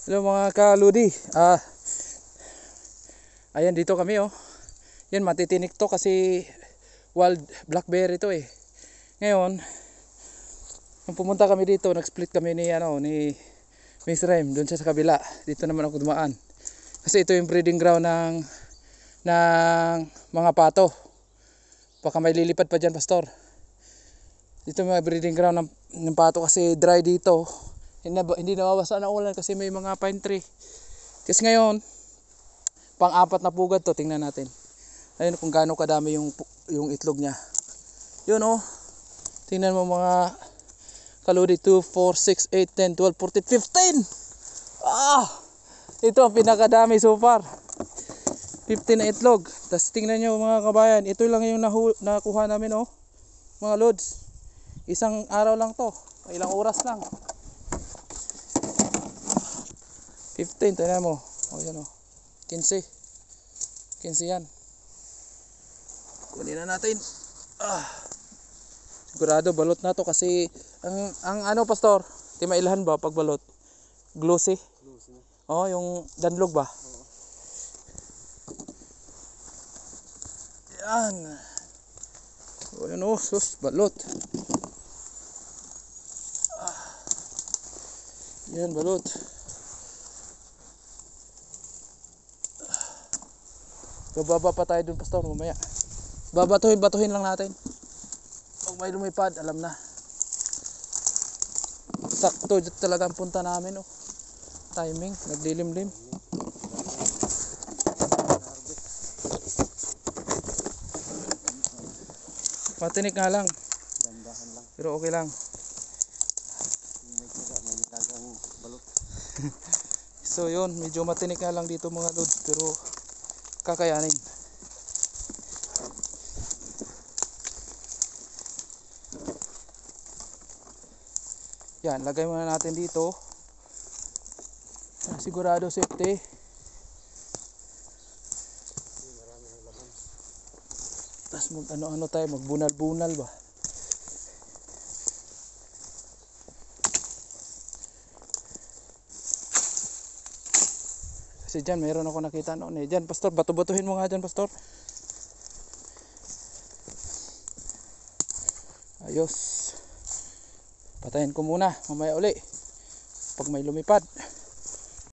Hello mga kaludi. Ayan dito kami oh. Yan matitinik to kasi wild blackberry to eh. Ngayon, nung pumunta kami dito, nag-split kami ni Miss Rem doon siya sa kabila. Dito naman ako dumaan. Kasi ito yung breeding ground ng mga pato. Baka may lilipad pa diyan, pastor. Dito may breeding ground ng pato kasi dry dito. Hindi nawawasan ng ulan kasi may mga pine tree. Kasi ngayon, pang-apat na pugad to, tingnan natin. Ayun kung gaano kadami yung itlog niya. Yun oh. Tingnan mo mga kaludi, 2, 4, 6, 8, 10, 12, 14, 15. Ito ang pinakadami so far. 15 na itlog. Tapos tingnan nyo mga kabayan, ito lang yung nakuha namin oh. Mga loads. Isang araw lang to. Ilang oras lang. 15, tingnan mo. O yan o. 15. 15 yan. Kunin na natin. Sigurado balot na to kasi ang ano pastor, di mailhan ba pag balot? Glossy. Oh, yung danlog ba? Yan. O yan o, sus, balot. Yan, balot. Bababa pa tayo dun pastor mamaya. Batuhin lang natin. Pag may lumipad, alam na. Sakto talaga ang punta namin oh. Timing, nagdilimlim. Matinik nga lang. Pero okay lang. So yun, medyo matinik nga lang dito mga lods, pero kakayanin. Yan, lagay muna natin dito. Sigurado safety. Tapos ano tayo, magbunal-bunal ba. Kasi dyan, meron ako nakita noon eh. Dyan, pastor, bato-batuhin mo nga dyan, pastor. Ayos. Patayin ko muna, mamaya uli. Pag may lumipad.